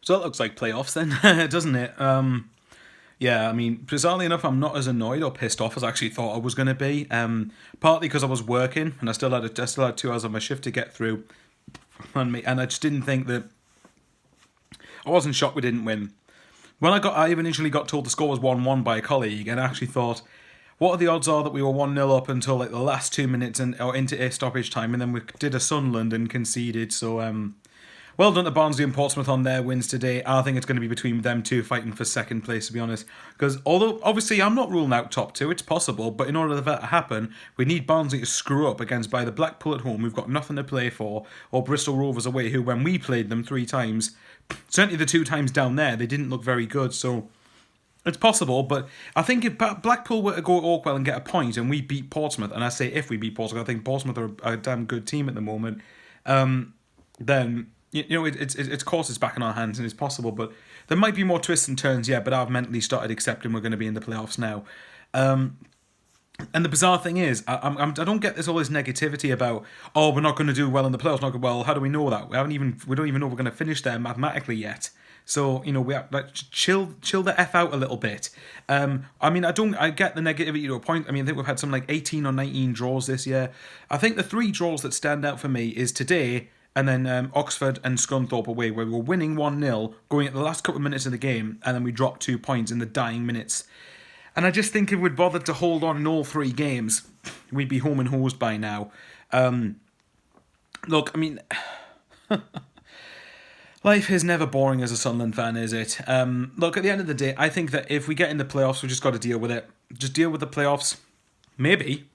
So that looks like playoffs then, doesn't it? Yeah, I mean, bizarrely enough, I'm not as annoyed or pissed off as I actually thought I was going to be. Partly because I was working and I still had 2 hours of my shift to get through, and I just didn't think that I wasn't shocked we didn't win. I even initially got told the score was 1-1 by a colleague, and I actually thought, what are the odds are that we were 1-0 up until like the last 2 minutes or into a stoppage time, and then we did a Sunderland and conceded. So well done to Barnsley and Portsmouth on their wins today. I think it's going to be between them two fighting for second place, to be honest. Because although, obviously, I'm not ruling out top two, it's possible, but in order for that to happen, we need Barnsley to screw up against either Blackpool at home, who've got nothing to play for, or Bristol Rovers away, who, when we played them 3 times, certainly the 2 times down there, they didn't look very good, so it's possible, but I think if Blackpool were to go to Oakwell and get a point and we beat Portsmouth, and I say if we beat Portsmouth, I think Portsmouth are a damn good team at the moment, then it's course it's back in our hands and it's possible, but there might be more twists and turns, yeah, but I've mentally started accepting we're going to be in the playoffs now. And the bizarre thing is, I don't get all this negativity about, oh, we're not going to do well in the playoffs. Well, how do we know that? We don't even know we're going to finish there mathematically yet. So we have, like, chill the f out a little bit. I mean, I get the negativity to a point. I mean, I think we've had some like 18 or 19 draws this year. I think the 3 draws that stand out for me is today, and then Oxford and Scunthorpe away, where we were winning 1-0, going at the last couple of minutes of the game, and then we dropped 2 points in the dying minutes. And I just think if we'd bothered to hold on in all 3 games, we'd be home and hosed by now. Look, I mean, life is never boring as a Sunderland fan, is it? Look, at the end of the day, I think that if we get in the playoffs, we just got to deal with it. Just deal with the playoffs. Maybe.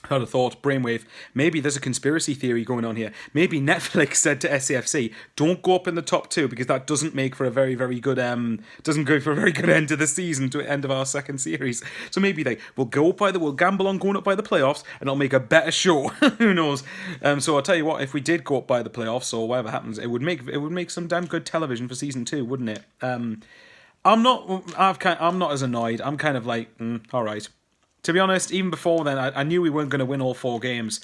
I had a thought, brainwave, maybe there's a conspiracy theory going on here. Maybe Netflix said to SAFC, don't go up in the top 2 because that doesn't make for a very, very good, doesn't go for a very good end of the season, to end of our second series. So maybe we'll gamble on going up by the playoffs and it'll make a better show. Who knows? So I'll tell you what, if we did go up by the playoffs or whatever happens, it would make some damn good television for season 2, wouldn't it? I'm not as annoyed. I'm kind of like, all right. To be honest, even before then, I knew we weren't going to win all 4 games.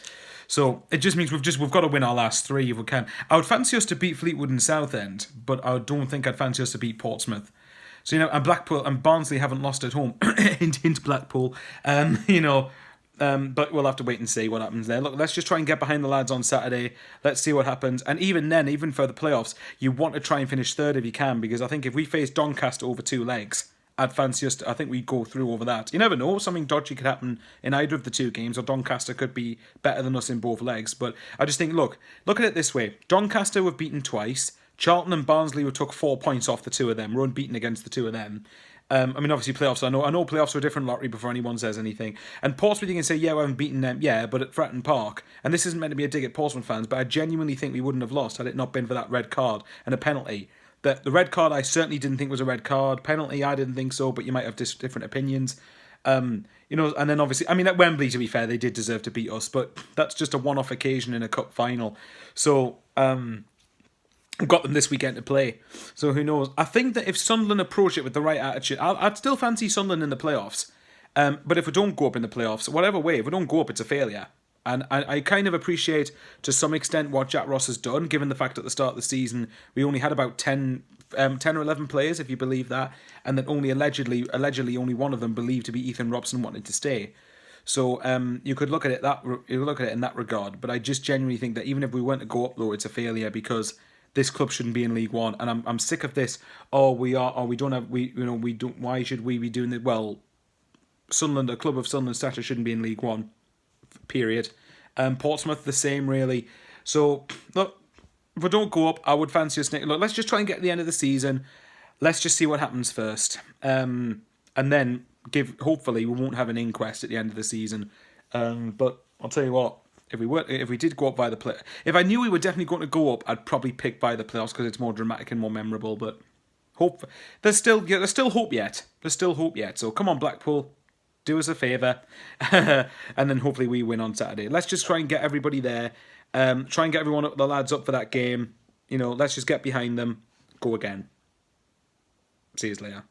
So it just means we've got to win our last 3 if we can. I would fancy us to beat Fleetwood and Southend, but I don't think I'd fancy us to beat Portsmouth. So, and Blackpool and Barnsley haven't lost at home into Blackpool. But we'll have to wait and see what happens there. Look, let's just try and get behind the lads on Saturday. Let's see what happens. And even then, even for the playoffs, you want to try and finish 3rd if you can, because I think if we face Doncaster over 2 legs, I'd fancy us I think we'd go through over that. You never know, something dodgy could happen in either of the 2 games, or Doncaster could be better than us in both legs. But I just think, look at it this way. Doncaster we've beaten twice. Charlton and Barnsley we took 4 points off the 2 of them. We're unbeaten against the 2 of them. I mean, obviously playoffs, I know playoffs are a different lottery before anyone says anything. And Portsmouth, you can say, yeah, we haven't beaten them, yeah, but at Fratton Park, and this isn't meant to be a dig at Portsmouth fans, but I genuinely think we wouldn't have lost had it not been for that red card and a penalty. The red card I certainly didn't think was a red card. Penalty, I didn't think so, but you might have different opinions. And then obviously, I mean, at Wembley, to be fair, they did deserve to beat us, but that's just a one-off occasion in a cup final. So, we've got them this weekend to play. So who knows? I think that if Sunderland approach it with the right attitude, I'd still fancy Sunderland in the playoffs. But if we don't go up in the playoffs, whatever way, if we don't go up, it's a failure. And I kind of appreciate, to some extent, what Jack Ross has done, given the fact at the start of the season, we only had about 10 or 11 players, if you believe that, and that only allegedly only one of them believed to be Ethan Robson wanted to stay. So you could look at it in that regard. But I just genuinely think that even if we weren't to go up, though, it's a failure, because this club shouldn't be in League One, and I'm sick of this. Why should we be doing it? Well, Sunderland, a club of Sunderland stature, shouldn't be in League One. Period. Portsmouth, the same, really. So, look, if we don't go up, I would fancy us. Look, let's just try and get to the end of the season. Let's just see what happens first. And then hopefully we won't have an inquest at the end of the season. But I'll tell you what, if we did go up by the play, if I knew we were definitely going to go up, I'd probably pick by the playoffs because it's more dramatic and more memorable. But there's still hope yet. There's still hope yet. So come on, Blackpool. Do us a favour, and then hopefully we win on Saturday. Let's just try and get everybody there. Try and get the lads up for that game. Let's just get behind them. Go again. See you later.